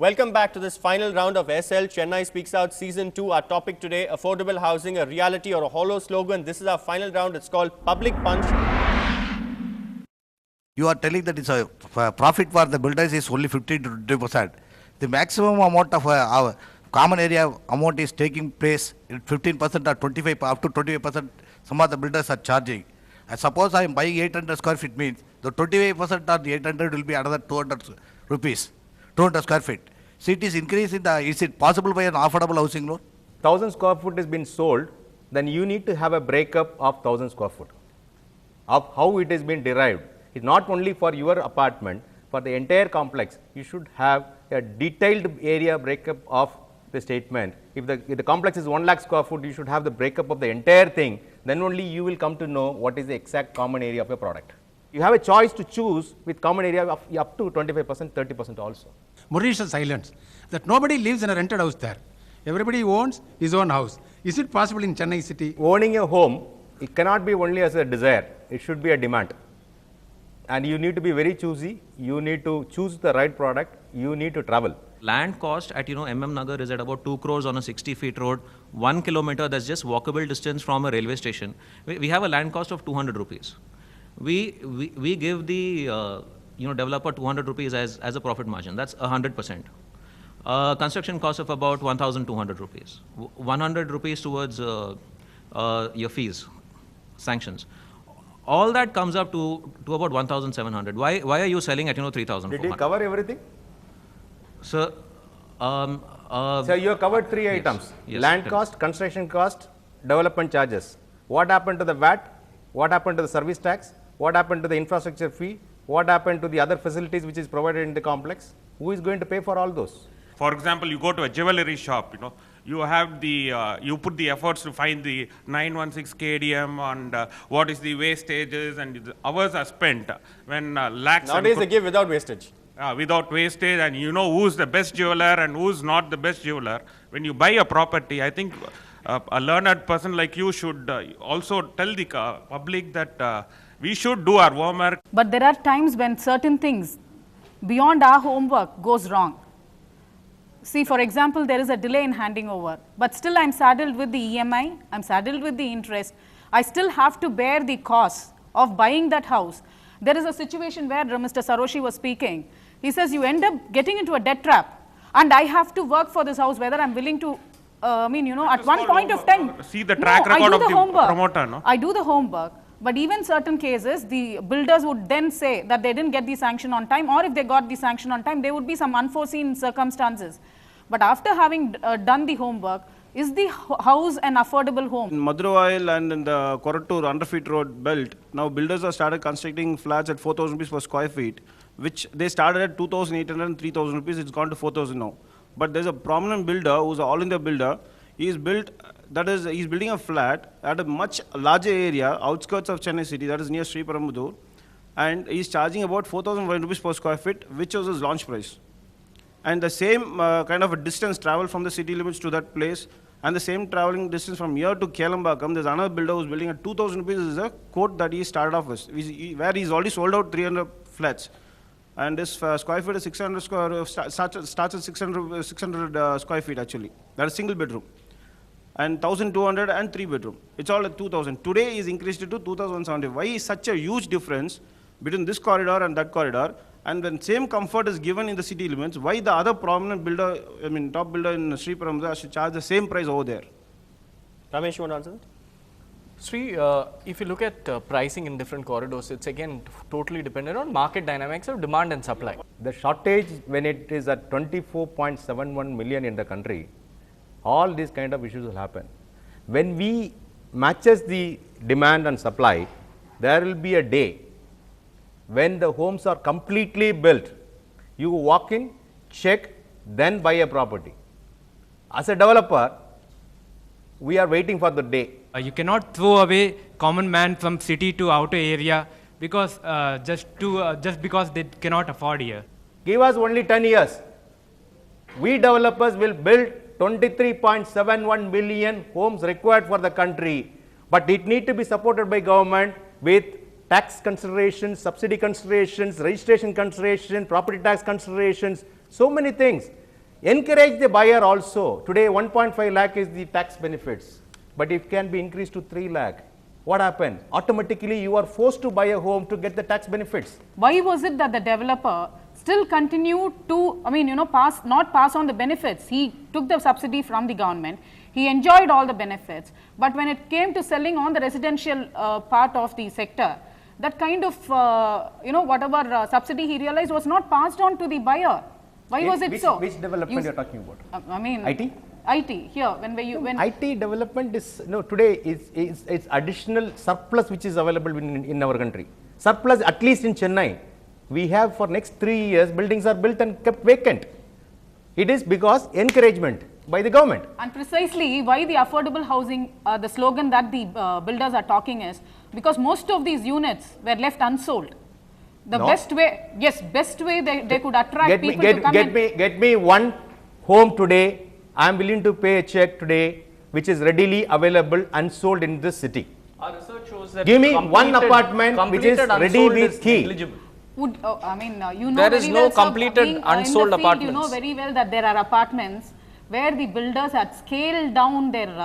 Welcome back to this final round of SL Chennai Speaks Out Season 2. Our topic today, affordable housing, a reality or a hollow slogan. This is our final round. It's called Public Punch. You are telling that it's a profit for the builders is only 15 to 20%. The maximum amount of our common area amount is taking place at 15% or 25 up to 25%. Some of the builders are charging. And suppose I am buying 800 square feet means the 25% of the 800 will be another 200 rupees, 200 square feet. So it is increasing is it possible by an affordable housing loan? 1000 square foot has been sold, then you need to have a breakup of 1000 square foot of how it has been derived. It's not only for your apartment, for the entire complex, you should have a detailed area breakup of the statement. If the complex is 1 lakh square foot, you should have the breakup of the entire thing. Then only you will come to know what is the exact common area of your product. You have a choice to choose with common area of up to 25%, 30% also. Mauritius Islands, that nobody lives in a rented house there. Everybody owns his own house. Is it possible in Chennai city? Owning a home, it cannot be only as a desire. It should be a demand. And you need to be very choosy. You need to choose the right product. You need to travel. Land cost at MM Nagar is at about 2 crores on a 60 feet road, 1 kilometer, that's just walkable distance from a railway station. We have a land cost of 200 rupees. We give the developer 200 rupees as a profit margin. That's 100%. Construction cost of about 1,200 rupees. 100 rupees towards your fees, sanctions. All that comes up to about 1,700. Why are you selling at 3,000? Did you cover everything? So, so you have covered three items: yes, land cost, construction cost, development charges. What happened to the VAT? What happened to the service tax? What happened to the infrastructure fee? What happened to the other facilities which is provided in the complex? Who is going to pay for all those? For example, you go to a jewelry shop, you have the, you put the efforts to find the 916 KDM and what is the wastages, and the hours are spent when lakhs. Nowadays they give without wastage. Without wastage, and you know who's the best jeweler and who's not the best jeweler. When you buy a property, I think a learned person like you should also tell the public that we should do our homework. But there are times when certain things beyond our homework goes wrong. See, for example, there is a delay in handing over, but still I'm saddled with the EMI, I'm saddled with the interest. I still have to bear the cost of buying that house. There is a situation where Mr. Saroshi was speaking. He says you end up getting into a debt trap, and I have to work for this house whether I'm willing to, at one point of time. See the track record of the promoter, no? I do the homework. But even certain cases, the builders would then say that they didn't get the sanction on time, or if they got the sanction on time, there would be some unforeseen circumstances. But after having done the homework, is the house an affordable home? In Madurai and in the Korattur underfeet road belt, now builders have started constructing flats at 4,000 rupees per square feet, which they started at 2,800 and 3,000 rupees. It's gone to 4,000 now. But there's a prominent builder who's an all-India builder. He's building a flat at a much larger area, outskirts of Chennai city, that is near Sri Perumbudur, and he's charging about 4,500 rupees per square feet, which was his launch price. And the same kind of a distance travel from the city limits to that place, and the same traveling distance from here to Kelambakam, there's another builder who's building at 2,000 rupees is a quote that he started off with, where he's already sold out 300 flats. And this square feet is 600 starts at 600 square feet actually. That is single bedroom. And 1,200 and 3 bedroom. It's all at 2,000. Today is increased to 2,070. Why is such a huge difference between this corridor and that corridor? And when same comfort is given in the city limits, why the other prominent builder, top builder in Sri Perumbudur should charge the same price over there? Ramesh, you want to answer that? Sri, if you look at pricing in different corridors, it's again totally dependent on market dynamics of demand and supply. The shortage, when it is at 24.71 million in the country, all these kind of issues will happen. When we matches the demand and supply, there will be a day when the homes are completely built. You walk in, check, then buy a property. As a developer, we are waiting for the day. You cannot throw away common man from city to outer area because just because they cannot afford here. Give us only 10 years. We developers will build 23.71 million homes required for the country, but it need to be supported by government with tax considerations, subsidy considerations, registration considerations, property tax considerations, so many things. Encourage the buyer also. Today 1.5 lakh is the tax benefits, but it can be increased to 3 lakh. What happened? Automatically you are forced to buy a home to get the tax benefits. Why was it that the developer still continued to, not pass on the benefits? He took the subsidy from the government, he enjoyed all the benefits, but when it came to selling on the residential part of the sector, that kind of, whatever subsidy he realized was not passed on to the buyer. Why was it so? Which development you are talking about? IT? IT, here, when IT development is, today it's additional surplus which is available in our country. Surplus, at least in Chennai, we have for next 3 years, buildings are built and kept vacant. It is because encouragement by the government. And precisely why the affordable housing, the slogan that the builders are talking is, because most of these units were left unsold. The best way they could attract people to come in. Get me one home today. I am willing to pay a check today, which is readily available unsold in this city. Our research shows that give me one apartment which is ready with key. There is no completed unsold apartments. You know very well that there are apartments where the builders had scaled down their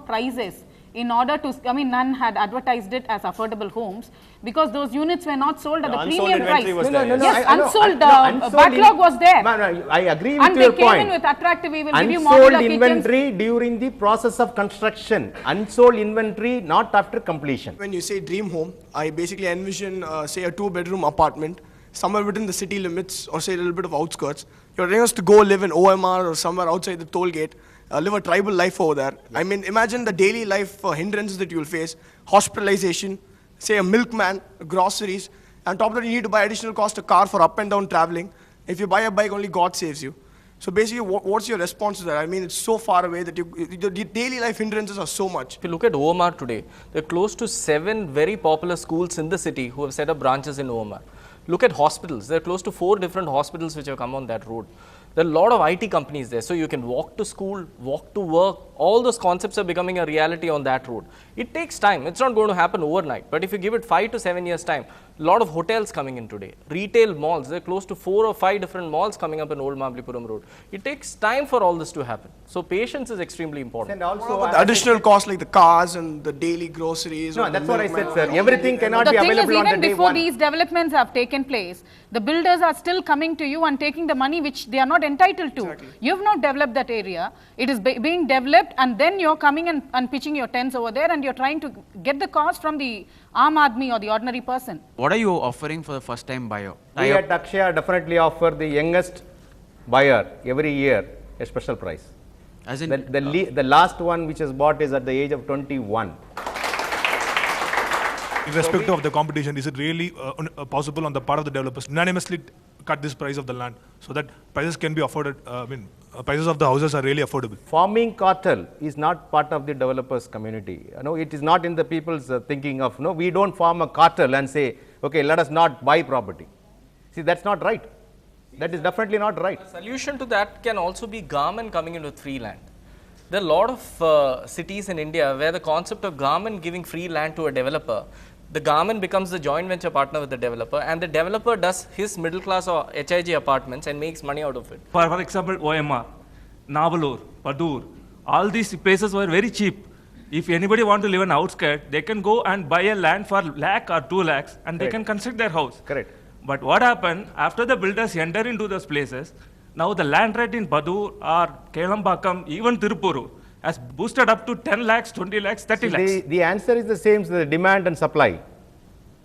prices in order to, none had advertised it as affordable homes because those units were not sold at the premium price. Unsold backlog was there. I agree with your point. And they came in with attractive, we will give you unsold modular inventory during the process of construction. Unsold inventory not after completion. When you say dream home, I basically envision, say, a 2-bedroom apartment somewhere within the city limits or say a little bit of outskirts. You're telling us to go live in OMR or somewhere outside the toll gate. Live a tribal life over there. I mean, imagine the daily life hindrances that you will face, hospitalization, say a milkman, groceries, and on top of that you need to buy additional cost a car for up and down traveling. If you buy a bike, only God saves you. So basically, what's your response to that? I mean, it's so far away that the daily life hindrances are so much. If you look at OMR today, there are close to 7 very popular schools in the city who have set up branches in OMR. Look at hospitals. There are close to 4 different hospitals which have come on that road. There are a lot of IT companies there, so you can walk to school, walk to work. All those concepts are becoming a reality on that road. It takes time. It's not going to happen overnight. But if you give it 5 to 7 years' time, a lot of hotels coming in today, retail malls. There are close to 4 or 5 different malls coming up in Old Mahabalipuram Road. It takes time for all this to happen. So patience is extremely important. And also the additional costs like the cars and the daily groceries. No, that's what I said, sir. Everything cannot be available on the day one. The thing is, even before these developments have taken place, the builders are still coming to you and taking the money which they are not entitled to. Exactly. You have not developed that area. It is being developed, and then you're coming and pitching your tents over there, and you're trying to get the cost from the Aam Aadmi or the ordinary person. What are you offering for the first time buyer? We at Akshaya definitely offer the youngest buyer every year a special price. As in, the last one which is bought is at the age of 21. Irrespective of the competition, is it really possible on the part of the developers unanimously cut this price of the land so that prices can be afforded? Prices of the houses are really affordable. Forming cartel is not part of the developers community. It is not in the people's thinking of, we don't form a cartel and say, okay, let us not buy property. See, that's not right. That is definitely not right. A solution to that can also be government coming in with free land. There are a lot of cities in India where the concept of government giving free land to a developer, the government becomes the joint venture partner with the developer, and the developer does his middle class or HIG apartments and makes money out of it. For example, OMR, Navalur, Padur, all these places were very cheap. If anybody want to live in outskirts, they can go and buy a land for lakh or 2 lakhs and they can construct their house. Correct. But what happened, after the builders enter into those places, now the land rate in Padur or Kelambakam, even Tirupuru, has boosted up to 10 lakhs, 20 lakhs, 30 lakhs. The answer is the same, the demand and supply.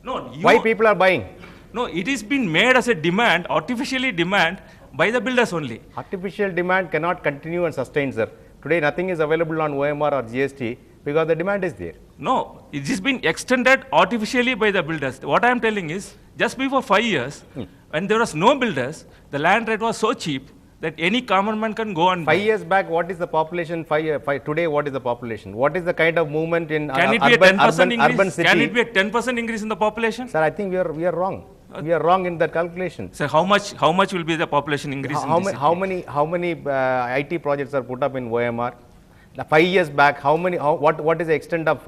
No, why people are buying? No, it is been made as a demand, artificially demand by the builders only. Artificial demand cannot continue and sustain, sir. Today nothing is available on OMR or GST because the demand is there. No, it has been extended artificially by the builders. What I am telling is, just before 5 years, when there was no builders, the land rate was so cheap that any common man can go and buy. 5 years back, what is the population? Today, what is the population? What is the kind of movement in can it be urban, a 10% increase? urban city? Can it be a 10% increase in the population? Sir, I think we are wrong. We are wrong in that calculation. So how much will be the population increase? How many IT projects are put up in OMR? 5 years back, what is the extent of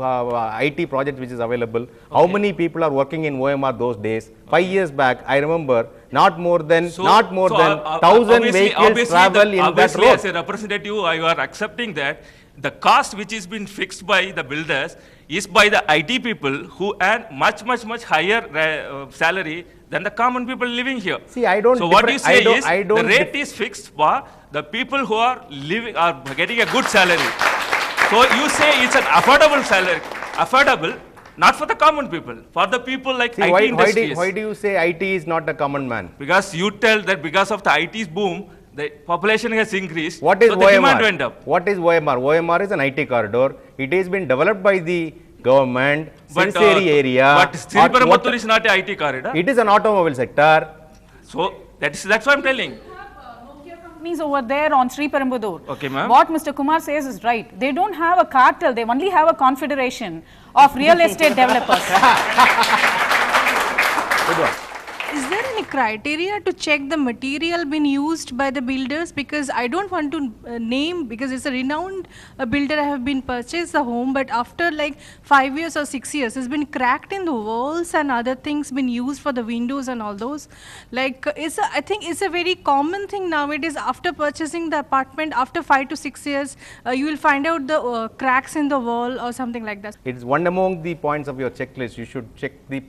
IT project which is available? How many people are working in OMR those days? 5 years back, I remember not more than 1,000 vehicles travel in that road. As a representative, you are accepting that the cost which is been fixed by the builders is by the IT people who earn much higher salary than the common people living here. See, I don't. So what you say is the rate is fixed for the people who are getting a good salary. So you say it's an affordable salary, affordable, not for the common people, for the people like IT industries. Why do you say IT is not a common man? Because you tell that because of the IT's boom, the population has increased. What is so OMR? The demand went up. What is OMR? OMR is an IT corridor. It has been developed by the government, Sinceri area. But Sriperumbudur is not an IT corridor. It is an automobile sector. So that's what I'm telling. Companies over there on Sriperumbudur. Okay, ma'am. What Mr. Kumar says is right. They don't have a cartel. They only have a confederation of real estate developers. Good one. Is there any criteria to check the material being used by the builders? Because I don't want to name, because it's a renowned builder. I have been purchased the home, but after like 5 years or 6 years, it's been cracked in the walls and other things been used for the windows and all those. Like, I think it's a very common thing nowadays. After purchasing the apartment, after 5 to 6 years, you will find out the cracks in the wall or something like that. It's one among the points of your checklist. You should check the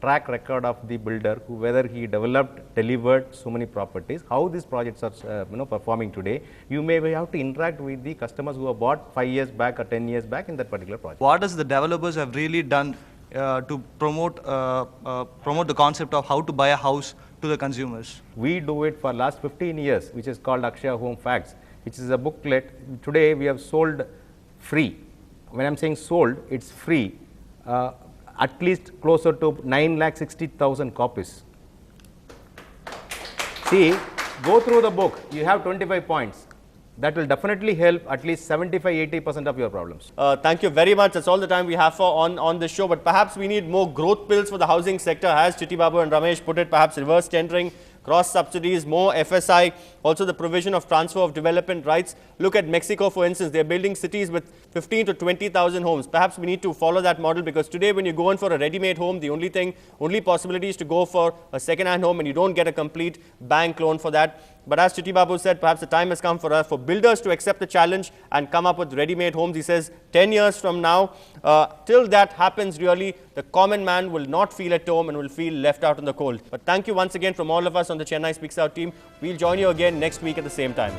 track record of the builder, whether he developed, delivered so many properties, how these projects are performing today. You may have to interact with the customers who have bought 5 years back or 10 years back in that particular project. What does the developers have really done to promote the concept of how to buy a house to the consumers? We do it for last 15 years, which is called Akshaya Home Facts, which is a booklet. Today we have sold free. When I'm saying sold, it's free. At least closer to 9,60,000 copies. See, go through the book. You have 25 points. That will definitely help at least 75–80% of your problems. Thank you very much. That's all the time we have for on this show. But perhaps we need more growth pills for the housing sector, as Chitti Babu and Ramesh put it. Perhaps reverse tendering, cross subsidies, more FSI, also the provision of transfer of development rights. Look at Mexico, for instance. They're building cities with 15 to 20,000 homes. Perhaps we need to follow that model, because today when you go in for a ready-made home, the only possibility is to go for a second-hand home, and you don't get a complete bank loan for that. But as Chitti Babu said, perhaps the time has come for builders to accept the challenge and come up with ready-made homes. He says 10 years from now, till that happens, really, the common man will not feel at home and will feel left out in the cold. But thank you once again from all of us on the Chennai Speaks Out team. We'll join you again next week at the same time.